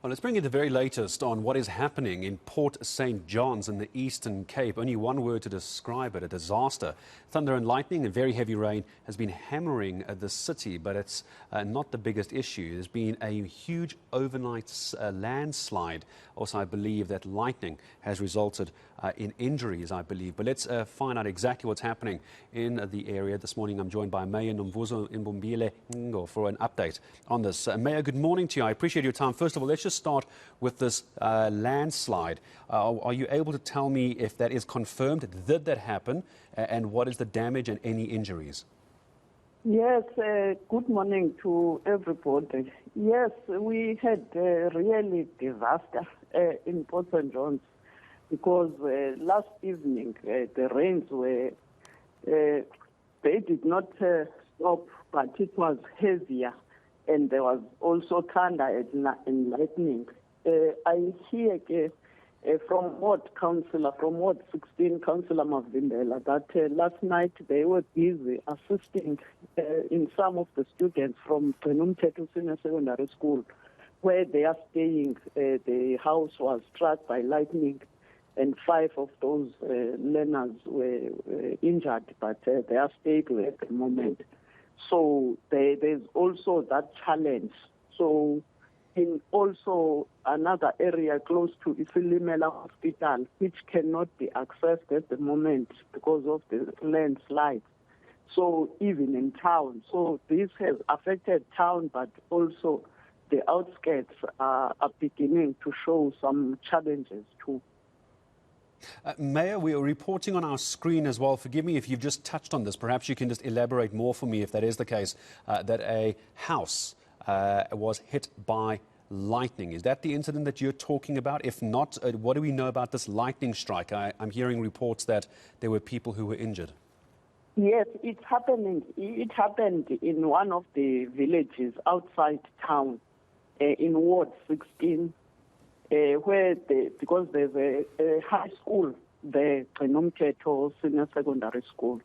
Well, let's bring you the very latest on what is happening in Port St. John's in the Eastern Cape. Only one word to describe it, a disaster. Thunder and lightning and very heavy rain has been hammering the city, but it's not the biggest issue. There's been a huge overnight landslide. Also, I believe that lightning has resulted in injuries, I believe. But let's find out exactly what's happening in the area. This morning, I'm joined by Mayor Nomvuzo Mlombile-Cingo for an update on this. Mayor, good morning to you. I appreciate your time. First of all, let's just start with this landslide. Are you able to tell me if that is confirmed? Did that happen? And what is the damage and any injuries? Yes, good morning to everybody. Yes, we had a really disaster in Port St. John's because last evening the rains were, they did not stop, but it was heavier, and there was also thunder and lightning. I hear from Ward 16, Councillor Mavindela, that last night they were busy assisting in some of the students from Nomvuzo Senior Secondary School, where they are staying. The house was struck by lightning, and 5 of those learners were injured, but they are stable at the moment. So there's also that challenge. So in also another area close to Isilimela Hospital, which cannot be accessed at the moment because of the landslide. So even in town. So this has affected town, but also the outskirts are beginning to show some challenges too. Mayor, we are reporting on our screen as well. Forgive me if you've just touched on this. Perhaps you can just elaborate more for me if that is the case, that a house was hit by lightning. Is that the incident that you're talking about? If not, what do we know about this lightning strike? I'm hearing reports that there were people who were injured. Yes, it's happening. It happened in one of the villages outside town, in Ward 16, where because there's a high school there, Nomvuzo Senior Secondary School.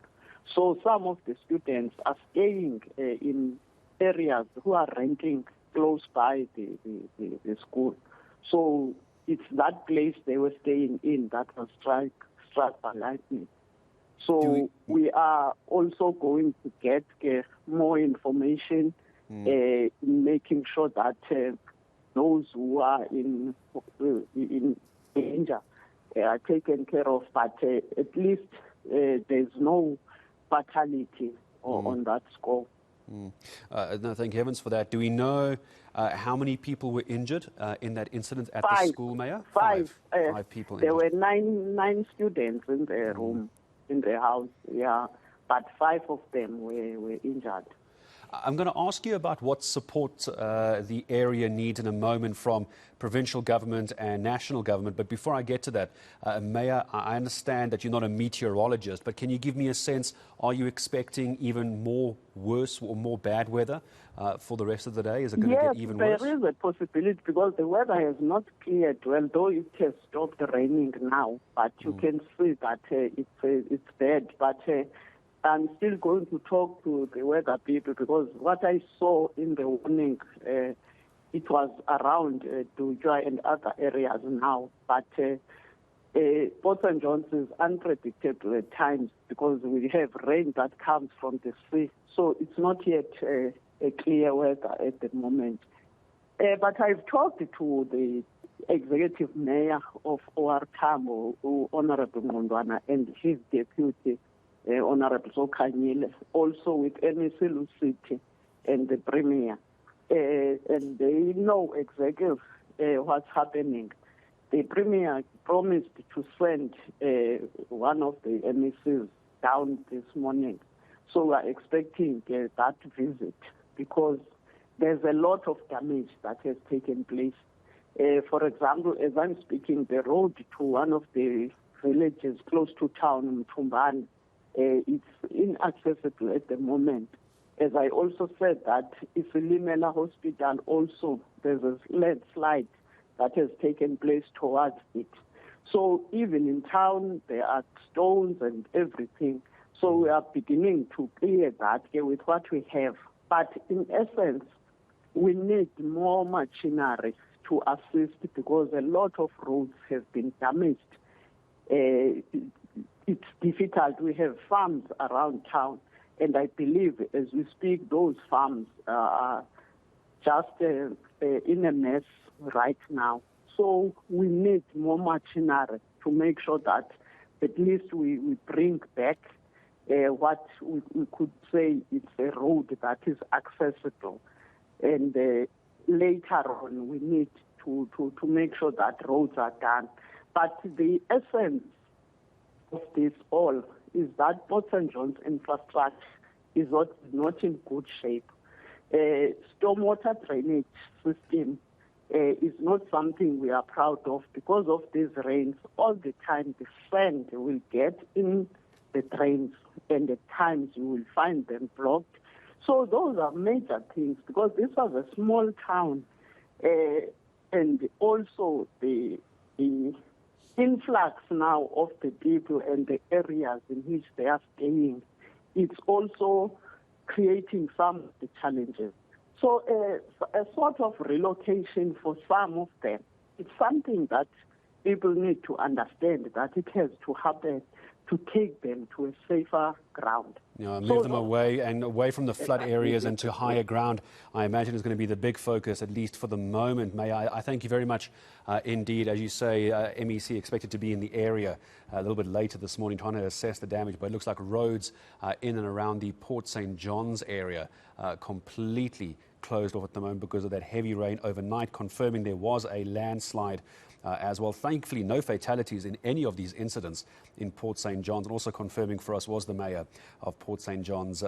So some of the students are staying in areas who are renting close by the school. So it's that place they were staying in that was struck by lightning. So we are also going to get more information, making sure that those who are in danger are taken care of. But at least there's no fatality on that score. No, thank heavens for that. Do we know how many people were injured in that incident at the school, Mayor? Five people there injured. were nine students in their room, in their house, yeah, but 5 of them were injured. I'm going to ask you about what support the area needs in a moment from provincial government and national government. But before I get to that, Mayor, I understand that you're not a meteorologist, but can you give me a sense, are you expecting even more worse or more bad weather for the rest of the day? Is it going to get even worse? Yes, there is a possibility because the weather has not cleared well, though it has stopped raining now. But you can see that it's bad. But I'm still going to talk to the weather people because what I saw in the warning, it was around Dujwa and other areas now. But Port St. John's is unpredictable at times because we have rain that comes from the sea. So it's not yet a clear weather at the moment. But I've talked to the executive mayor of OR Tambo, Honorable Ngondwana, and his deputy, Honorable Zokanyile, also with MEC City and the Premier. And they know exactly what's happening. The Premier promised to send one of the MECs down this morning. So we're expecting that visit because there's a lot of damage that has taken place. For example, as I'm speaking, the road to one of the villages close to town, Mtumbani, it's inaccessible at the moment. As I also said that Isilimela Hospital also, there's a landslide that has taken place towards it. So even in town, there are stones and everything. So we are beginning to clear that with what we have. But in essence, we need more machinery to assist because a lot of roads have been damaged. It's difficult. We have farms around town, and I believe as we speak, those farms are just in a mess right now. So we need more machinery to make sure that at least we bring back what we could say it's a road that is accessible. And later on, we need to make sure that roads are done. But the essence of this all is that Port St. John's infrastructure is not in good shape. Stormwater drainage system is not something we are proud of. Because of these rains, all the time the sand will get in the drains, and at times you will find them blocked. So those are major things, because this was a small town, and also the influx now of the people and the areas in which they are staying, it's also creating some of the challenges. So a sort of relocation for some of them, it's something that people need to understand, that it has to happen to take them to a safer ground. Move them away from the flood areas and to higher ground, I imagine, is going to be the big focus, at least for the moment. May I thank you very much indeed. As you say, MEC expected to be in the area a little bit later this morning trying to assess the damage, but it looks like roads in and around the Port St. John's area completely closed off at the moment because of that heavy rain overnight, confirming there was a landslide as well. Thankfully, no fatalities in any of these incidents in Port St. John's, and also confirming for us was the mayor of Port St. John's